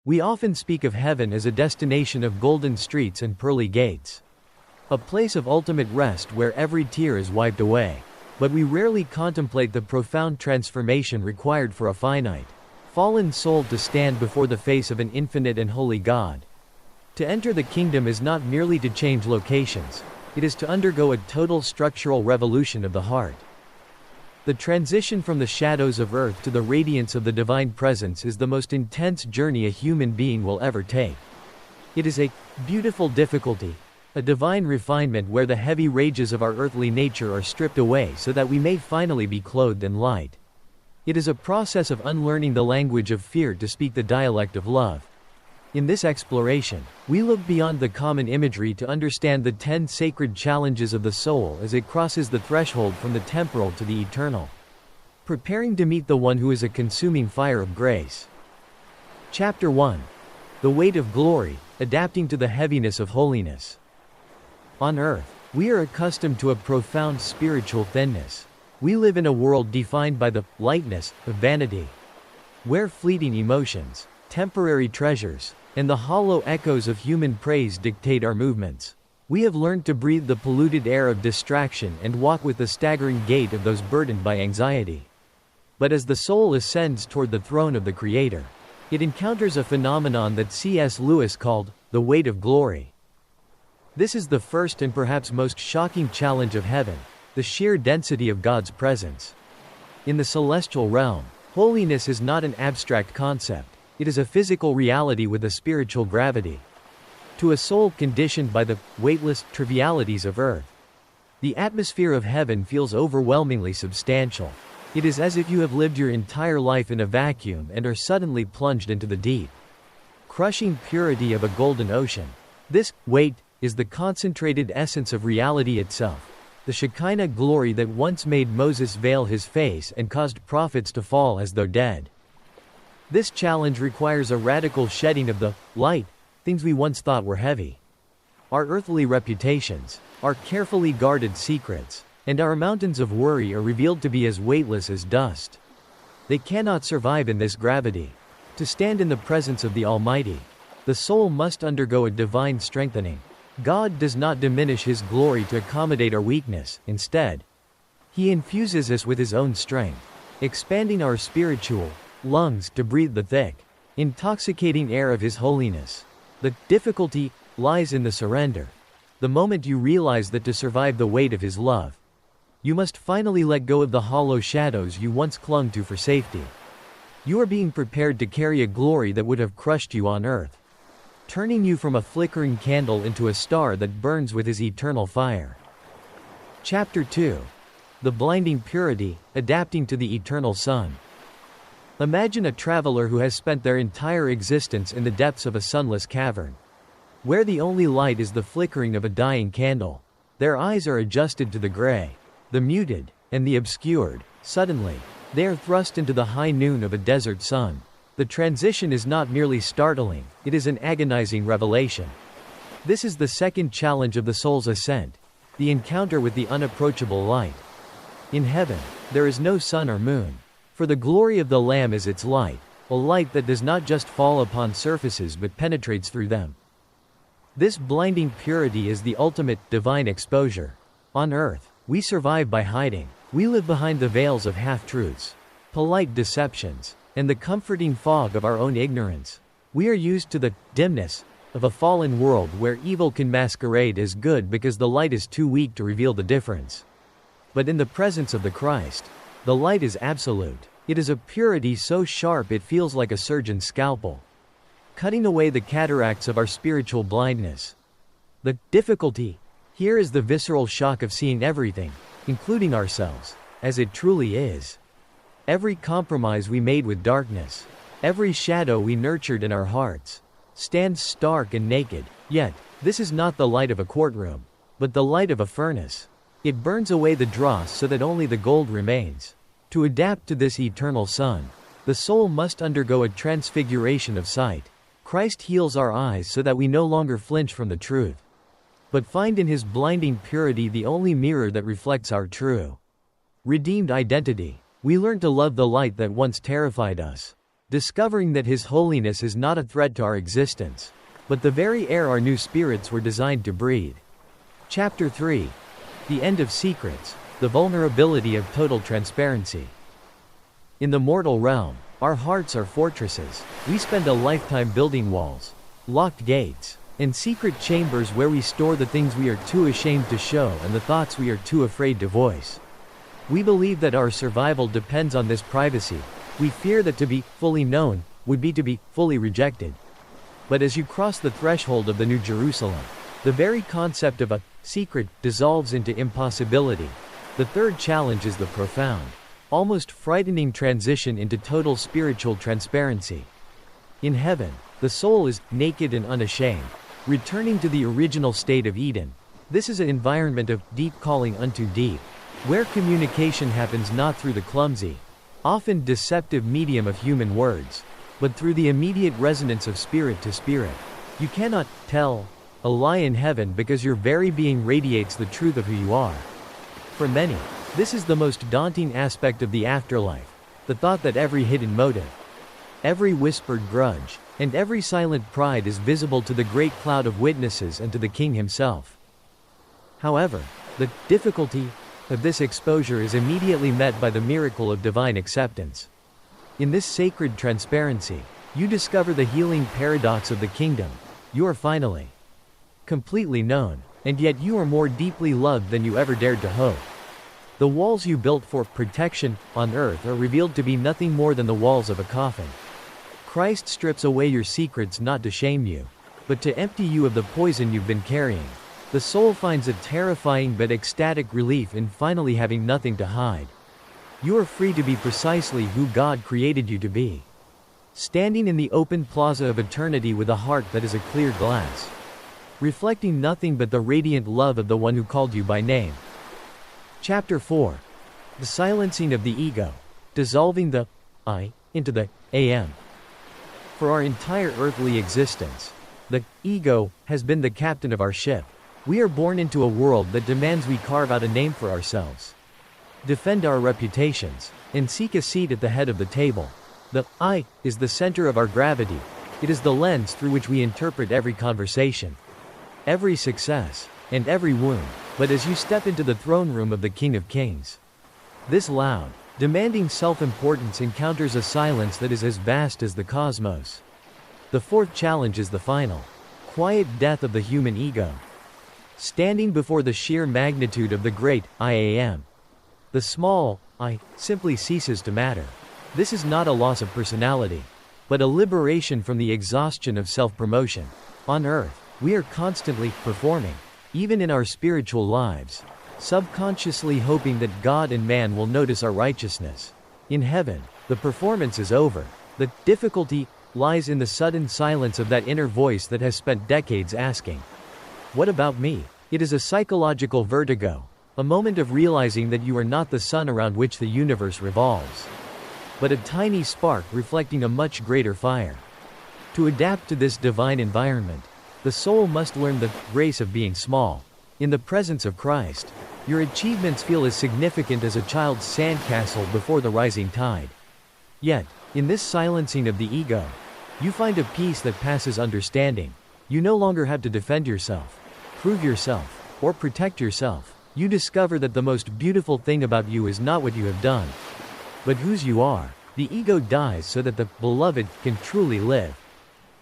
We often speak of heaven as a destination of golden streets and pearly gates. A place of ultimate rest where every tear is wiped away. But we rarely contemplate the profound transformation required for a finite, fallen soul to stand before the face of an infinite and holy God. To enter the kingdom is not merely to change locations, it is to undergo a total structural revolution of the heart. The transition from the shadows of earth to the radiance of the divine presence is the most intense journey a human being will ever take. It is a beautiful difficulty, a divine refinement where the heavy rages of our earthly nature are stripped away so that we may finally be clothed in light. It is a process of unlearning the language of fear to speak the dialect of love. In this exploration, we look beyond the common imagery to understand the 10 sacred challenges of the soul as it crosses the threshold from the temporal to the eternal, preparing to meet the one who is a consuming fire of grace. Chapter 1. The Weight of Glory, Adapting to the Heaviness of Holiness. On earth, we are accustomed to a profound spiritual thinness. We live in a world defined by the lightness of vanity, where fleeting emotions, temporary treasures, and the hollow echoes of human praise dictate our movements. We have learned to breathe the polluted air of distraction and walk with the staggering gait of those burdened by anxiety. But as the soul ascends toward the throne of the Creator, it encounters a phenomenon that C.S. Lewis called the weight of glory. This is the first and perhaps most shocking challenge of heaven, the sheer density of God's presence. In the celestial realm, holiness is not an abstract concept. It is a physical reality with a spiritual gravity. To a soul conditioned by the weightless trivialities of earth, the atmosphere of heaven feels overwhelmingly substantial. It is as if you have lived your entire life in a vacuum and are suddenly plunged into the deep, crushing purity of a golden ocean. This weight is the concentrated essence of reality itself, the Shekinah glory that once made Moses veil his face and caused prophets to fall as though dead. This challenge requires a radical shedding of the light things we once thought were heavy. Our earthly reputations, our carefully guarded secrets, and our mountains of worry are revealed to be as weightless as dust. They cannot survive in this gravity. To stand in the presence of the Almighty, the soul must undergo a divine strengthening. God does not diminish His glory to accommodate our weakness. Instead, He infuses us with His own strength, expanding our spiritual lungs to breathe the thick, intoxicating air of His holiness. The difficulty lies in the surrender. The moment you realize that to survive the weight of His love, you must finally let go of the hollow shadows you once clung to for safety. You are being prepared to carry a glory that would have crushed you on earth, turning you from a flickering candle into a star that burns with His eternal fire. Chapter 2. The Blinding Purity, Adapting to the Eternal Sun. Imagine a traveler who has spent their entire existence in the depths of a sunless cavern, where the only light is the flickering of a dying candle. Their eyes are adjusted to the gray, the muted, and the obscured. Suddenly, they are thrust into the high noon of a desert sun. The transition is not merely startling, it is an agonizing revelation. This is the second challenge of the soul's ascent, the encounter with the unapproachable light. In heaven, there is no sun or moon, for the glory of the Lamb is its light, a light that does not just fall upon surfaces but penetrates through them. This blinding purity is the ultimate divine exposure. On earth, we survive by hiding. We live behind the veils of half-truths, polite deceptions, and the comforting fog of our own ignorance. We are used to the dimness of a fallen world where evil can masquerade as good because the light is too weak to reveal the difference. But in the presence of the Christ, the light is absolute. It is a purity so sharp it feels like a surgeon's scalpel, cutting away the cataracts of our spiritual blindness. The difficulty here is the visceral shock of seeing everything, including ourselves, as it truly is. Every compromise we made with darkness, every shadow we nurtured in our hearts, stands stark and naked. Yet, this is not the light of a courtroom, but the light of a furnace. It burns away the dross so that only the gold remains. To adapt to this eternal sun, the soul must undergo a transfiguration of sight. Christ heals our eyes so that we no longer flinch from the truth, but find in His blinding purity the only mirror that reflects our true, redeemed identity. We learn to love the light that once terrified us. discovering that His holiness is not a threat to our existence, but the very air our new spirits were designed to breathe. Chapter 3. The End of Secrets, the Vulnerability of Total Transparency. In the mortal realm, our hearts are fortresses. We spend a lifetime building walls, locked gates, and secret chambers where we store the things we are too ashamed to show and the thoughts we are too afraid to voice. We believe that our survival depends on this privacy. We fear that to be fully known would be to be fully rejected. But as you cross the threshold of the New Jerusalem, the very concept of a secret dissolves into impossibility. The third challenge is the profound, almost frightening transition into total spiritual transparency. In heaven, the soul is naked and unashamed, returning to the original state of Eden. This is an environment of deep calling unto deep, where communication happens not through the clumsy, often deceptive medium of human words, but through the immediate resonance of spirit to spirit. You cannot tell a lie in heaven because your very being radiates the truth of who you are. For many, this is the most daunting aspect of the afterlife, the thought that every hidden motive, every whispered grudge, and every silent pride is visible to the great cloud of witnesses and to the King himself. However, the difficulty of this exposure is immediately met by the miracle of divine acceptance. In this sacred transparency, you discover the healing paradox of the kingdom. You are finally completely known, and yet you are more deeply loved than you ever dared to hope. The walls you built for protection on earth are revealed to be nothing more than the walls of a coffin. Christ strips away your secrets not to shame you, but to empty you of the poison you've been carrying. The soul finds a terrifying but ecstatic relief in finally having nothing to hide. You are free to be precisely who God created you to be. Standing in the open plaza of eternity with a heart that is a clear glass, reflecting nothing but the radiant love of the one who called you by name. Chapter 4. The Silencing of the Ego, dissolving the I into the AM. For our entire earthly existence, the ego has been the captain of our ship. We are born into a world that demands we carve out a name for ourselves, defend our reputations, and seek a seat at the head of the table. The I is the center of our gravity. It is the lens through which we interpret every conversation, every success, and every wound. But as you step into the throne room of the King of Kings, this loud, demanding self-importance encounters a silence that is as vast as the cosmos. The fourth challenge is the final, quiet death of the human ego. Standing before the sheer magnitude of the great I Am, the small I simply ceases to matter. This is not a loss of personality, but a liberation from the exhaustion of self-promotion. On earth, we are constantly performing, even in our spiritual lives, subconsciously hoping that God and man will notice our righteousness. In heaven, the performance is over. The difficulty lies in the sudden silence of that inner voice that has spent decades asking, "What about me?" It is a psychological vertigo, a moment of realizing that you are not the sun around which the universe revolves, but a tiny spark reflecting a much greater fire. To adapt to this divine environment, the soul must learn the grace of being small. In the presence of Christ, your achievements feel as significant as a child's sandcastle before the rising tide. Yet, in this silencing of the ego, you find a peace that passes understanding. You no longer have to defend yourself, prove yourself, or protect yourself. You discover that the most beautiful thing about you is not what you have done, but whose you are. The ego dies so that the beloved can truly live.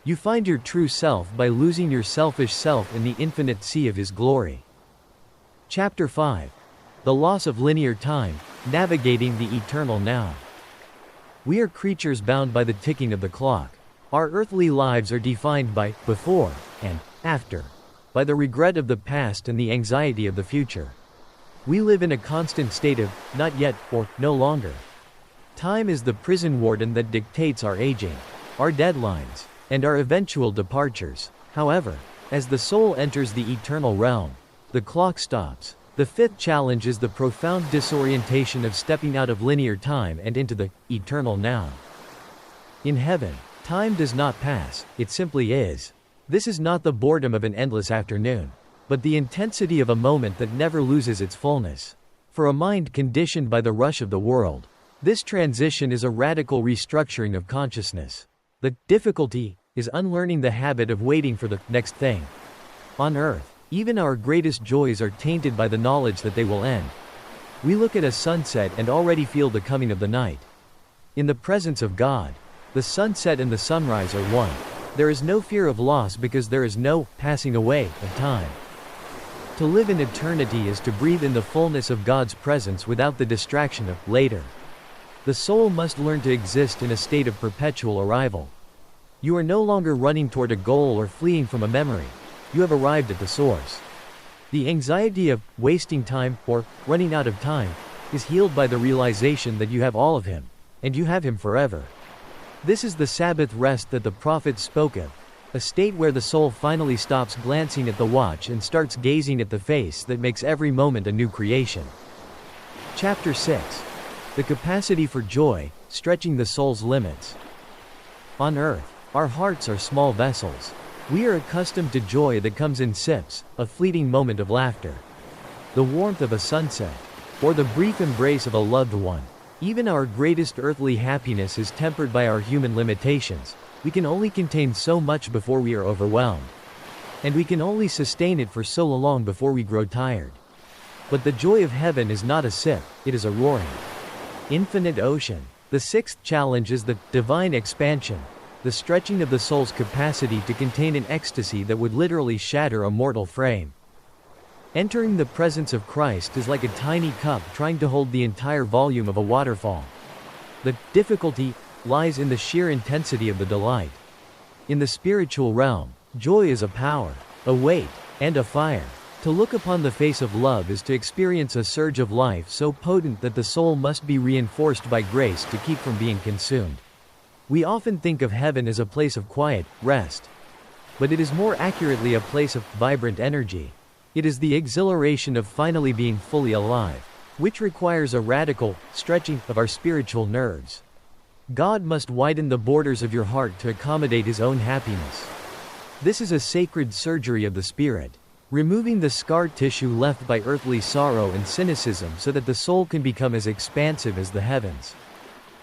You find your true self by losing your selfish self in the infinite sea of His glory. Chapter 5. The Loss of Linear Time, Navigating the Eternal Now. We are creatures bound by the ticking of the clock. Our earthly lives are defined by before and after, by the regret of the past and the anxiety of the future. We live in a constant state of not yet or no longer. Time is the prison warden that dictates our aging, our deadlines, and our eventual departures. However, as the soul enters the eternal realm, the clock stops. The fifth challenge is the profound disorientation of stepping out of linear time and into the eternal now. In heaven, time does not pass, it simply is. This is not the boredom of an endless afternoon, but the intensity of a moment that never loses its fullness. For a mind conditioned by the rush of the world, This transition is a radical restructuring of consciousness. The difficulty is unlearning the habit of waiting for the next thing. On earth, even our greatest joys are tainted by the knowledge that they will end. We look at a sunset and already feel the coming of the night. In the presence of God, the sunset and the sunrise are one. There is no fear of loss because there is no passing away of time. To live in eternity is to breathe in the fullness of God's presence without the distraction of later. The soul must learn to exist in a state of perpetual arrival. You are no longer running toward a goal or fleeing from a memory. You have arrived at the source. The anxiety of wasting time or running out of time is healed by the realization that you have all of Him, and you have Him forever. This is the Sabbath rest that the prophets spoke of, a state where the soul finally stops glancing at the watch and starts gazing at the face that makes every moment a new creation. Chapter 6. The capacity for joy, stretching the soul's limits. On earth, our hearts are small vessels. We are accustomed to joy that comes in sips, a fleeting moment of laughter, the warmth of a sunset, or the brief embrace of a loved one. Even our greatest earthly happiness is tempered by our human limitations. We can only contain so much before we are overwhelmed. And we can only sustain it for so long before we grow tired. But the joy of heaven is not a sip, it is a roaring, infinite ocean. The sixth challenge is the divine expansion, the stretching of the soul's capacity to contain an ecstasy that would literally shatter a mortal frame. Entering the presence of Christ is like a tiny cup trying to hold the entire volume of a waterfall. The difficulty lies in the sheer intensity of the delight. In the spiritual realm, joy is a power, a weight, and a fire. To look upon the face of love is to experience a surge of life so potent that the soul must be reinforced by grace to keep from being consumed. We often think of heaven as a place of quiet, rest. But it is more accurately a place of vibrant energy. It is the exhilaration of finally being fully alive, which requires a radical stretching of our spiritual nerves. God must widen the borders of your heart to accommodate His own happiness. This is a sacred surgery of the spirit, removing the scar tissue left by earthly sorrow and cynicism so that the soul can become as expansive as the heavens.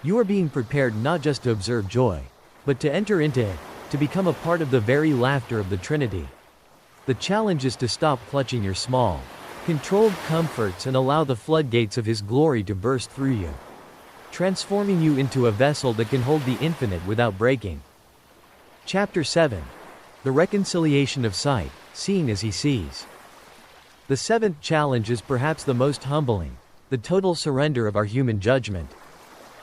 You are being prepared not just to observe joy, but to enter into it, to become a part of the very laughter of the Trinity. The challenge is to stop clutching your small, controlled comforts and allow the floodgates of His glory to burst through you, transforming you into a vessel that can hold the infinite without breaking. Chapter 7. The reconciliation of sight, seeing as He sees. The seventh challenge is perhaps the most humbling, the total surrender of our human judgment.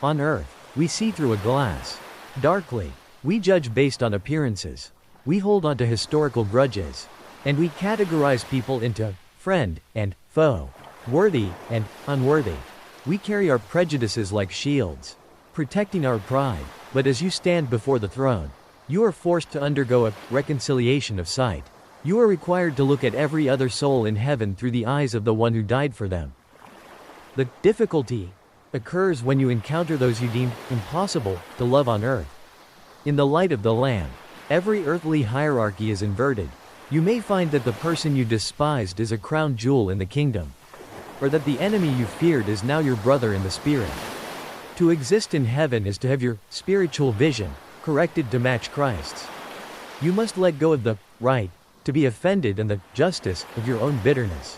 On earth, we see through a glass. Darkly, we judge based on appearances. We hold on to historical grudges. And we categorize people into friend and foe, worthy and unworthy. We carry our prejudices like shields, protecting our pride. But as you stand before the throne, you are forced to undergo a reconciliation of sight. You are required to look at every other soul in heaven through the eyes of the one who died for them. The difficulty occurs when you encounter those you deemed impossible to love on earth. In the light of the Lamb, every earthly hierarchy is inverted. You may find that the person you despised is a crown jewel in the kingdom, or that the enemy you feared is now your brother in the spirit. To exist in heaven is to have your spiritual vision corrected to match Christ's. You must let go of the right to be offended and the justice of your own bitterness.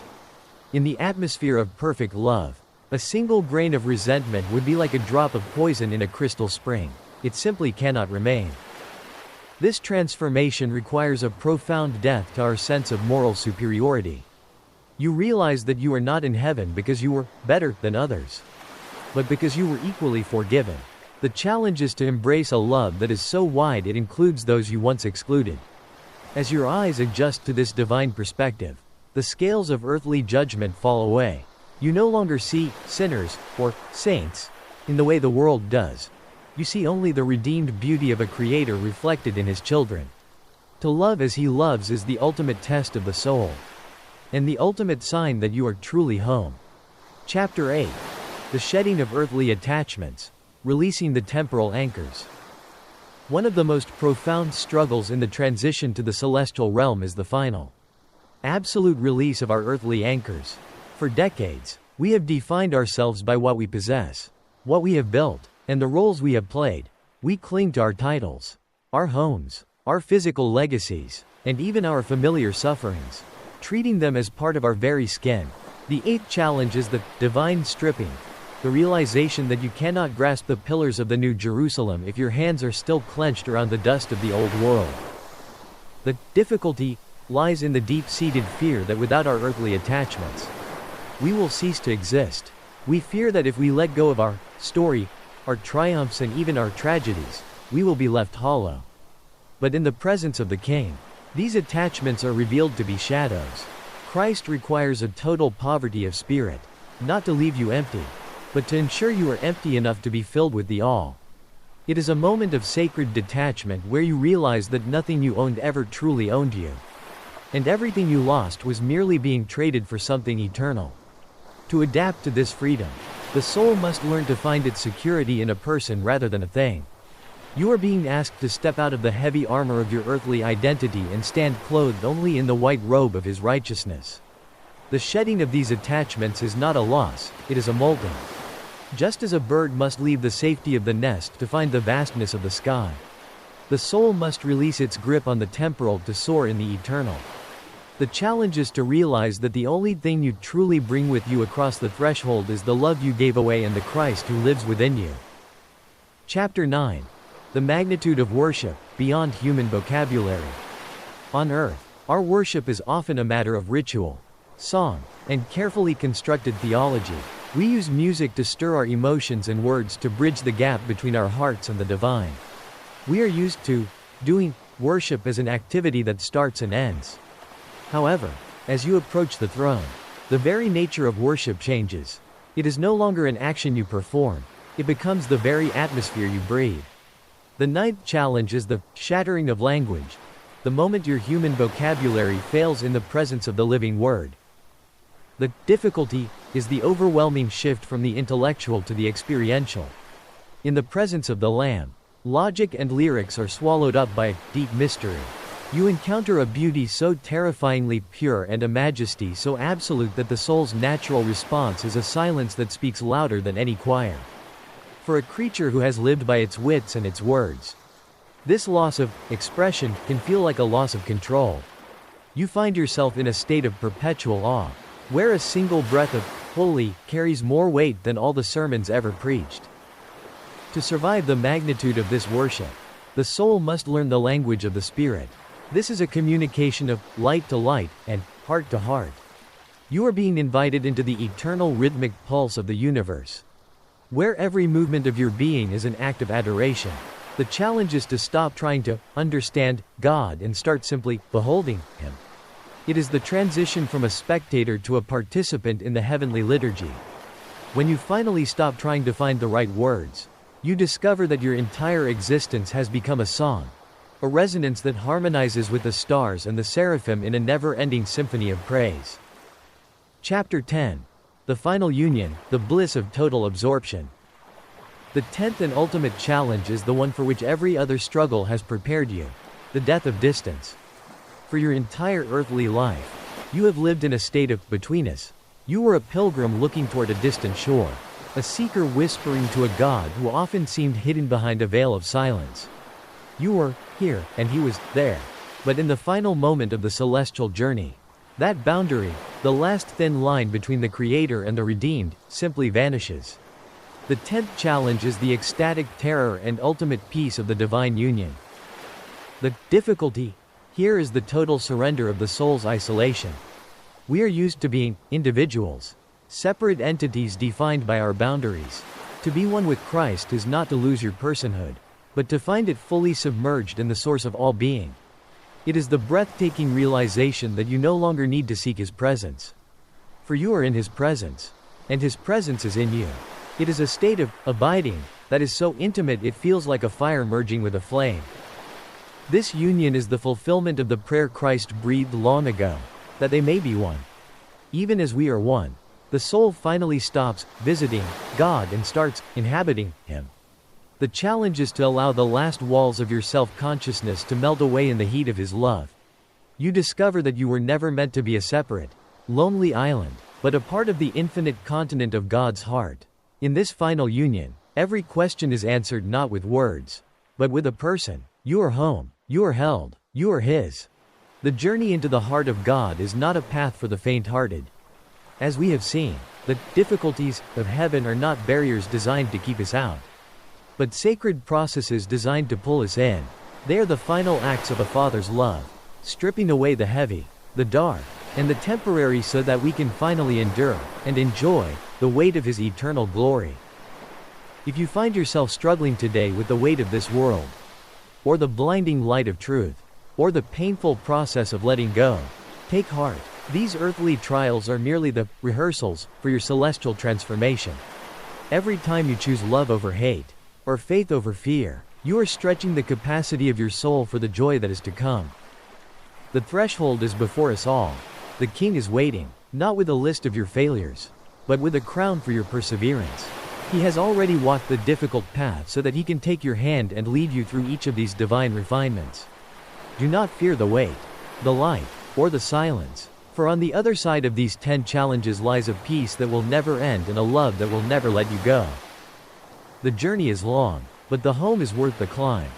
In the atmosphere of perfect love, a single grain of resentment would be like a drop of poison in a crystal spring. It simply cannot remain. This transformation requires a profound death to our sense of moral superiority. You realize that you are not in heaven because you were better than others, but because you were equally forgiven. The challenge is to embrace a love that is so wide it includes those you once excluded. As your eyes adjust to this divine perspective, the scales of earthly judgment fall away. You no longer see sinners or saints in the way the world does. You see only the redeemed beauty of a Creator reflected in His children. To love as He loves is the ultimate test of the soul, and the ultimate sign that you are truly home. Chapter 8. The shedding of earthly attachments, releasing the temporal anchors. One of the most profound struggles in the transition to the celestial realm is the final, absolute release of our earthly anchors. For decades, we have defined ourselves by what we possess. what we have built, and the roles we have played. We cling to our titles, our homes, our physical legacies, and even our familiar sufferings, treating them as part of our very skin. The eighth challenge is the divine stripping, the realization that you cannot grasp the pillars of the New Jerusalem if your hands are still clenched around the dust of the old world. The difficulty lies in the deep-seated fear that without our earthly attachments, we will cease to exist. We fear that if we let go of our story, our triumphs and even our tragedies, we will be left hollow. But in the presence of the King, these attachments are revealed to be shadows. Christ requires a total poverty of spirit, not to leave you empty, but to ensure you are empty enough to be filled with the all. It is a moment of sacred detachment where you realize that nothing you owned ever truly owned you, and everything you lost was merely being traded for something eternal. To adapt to this freedom, the soul must learn to find its security in a person rather than a thing. You are being asked to step out of the heavy armor of your earthly identity and stand clothed only in the white robe of His righteousness. The shedding of these attachments is not a loss, it is a molting. Just as a bird must leave the safety of the nest to find the vastness of the sky, the soul must release its grip on the temporal to soar in the eternal. The challenge is to realize that the only thing you truly bring with you across the threshold is the love you gave away and the Christ who lives within you. Chapter 9. The magnitude of worship, beyond human vocabulary. On earth, our worship is often a matter of ritual, song, and carefully constructed theology. We use music to stir our emotions and words to bridge the gap between our hearts and the divine. We are used to doing worship as an activity that starts and ends. However, as you approach the throne, the very nature of worship changes. It is no longer an action you perform, it becomes the very atmosphere you breathe. The ninth challenge is the shattering of language, the moment your human vocabulary fails in the presence of the living word. The difficulty is the overwhelming shift from the intellectual to the experiential. In the presence of the Lamb, logic and lyrics are swallowed up by deep mystery. You encounter a beauty so terrifyingly pure and a majesty so absolute that the soul's natural response is a silence that speaks louder than any choir. For a creature who has lived by its wits and its words, this loss of expression can feel like a loss of control. You find yourself in a state of perpetual awe, where a single breath of holy carries more weight than all the sermons ever preached. To survive the magnitude of this worship, the soul must learn the language of the Spirit. This is a communication of light to light and heart to heart. You are being invited into the eternal rhythmic pulse of the universe, where every movement of your being is an act of adoration. The challenge is to stop trying to understand God and start simply beholding Him. It is the transition from a spectator to a participant in the heavenly liturgy. When you finally stop trying to find the right words, you discover that your entire existence has become a song, a resonance that harmonizes with the stars and the seraphim in a never-ending symphony of praise. Chapter 10. The final union, the bliss of total absorption. The 10th and ultimate challenge is the one for which every other struggle has prepared you, the death of distance. For your entire earthly life, you have lived in a state of betweenness. You were a pilgrim looking toward a distant shore, a seeker whispering to a God who often seemed hidden behind a veil of silence. You were here, and He was there. But in the final moment of the celestial journey, that boundary, the last thin line between the Creator and the redeemed, simply vanishes. The 10th challenge is the ecstatic terror and ultimate peace of the divine union. The difficulty here is the total surrender of the soul's isolation. We are used to being individuals, separate entities defined by our boundaries. To be one with Christ is not to lose your personhood, but to find it fully submerged in the source of all being. It is the breathtaking realization that you no longer need to seek His presence, for you are in His presence, and His presence is in you. It is a state of abiding that is so intimate it feels like a fire merging with a flame. This union is the fulfillment of the prayer Christ breathed long ago, that they may be one. Even as we are one, the soul finally stops visiting God and starts inhabiting Him. The challenge is to allow the last walls of your self-consciousness to melt away in the heat of His love. You discover that you were never meant to be a separate, lonely island, but a part of the infinite continent of God's heart. In this final union, Every question is answered not with words, but with a person. You are home, you are held, you are His. The journey into the heart of God is not a path for the faint-hearted. As we have seen, the difficulties of heaven are not barriers designed to keep us out, but sacred processes designed to pull us in. They are the final acts of a Father's love, stripping away the heavy, the dark, and the temporary so that we can finally endure and enjoy the weight of His eternal glory. If you find yourself struggling today with the weight of this world, or the blinding light of truth, or the painful process of letting go, take heart. These earthly trials are merely the rehearsals for your celestial transformation. Every time you choose love over hate, or faith over fear, you are stretching the capacity of your soul for the joy that is to come. The threshold is before us all. The King is waiting, not with a list of your failures, but with a crown for your perseverance. He has already walked the difficult path so that He can take your hand and lead you through each of these divine refinements. Do not fear the wait, the light, or the silence, for on the other side of these 10 challenges lies a peace that will never end and a love that will never let you go. The journey is long, but the home is worth the climb.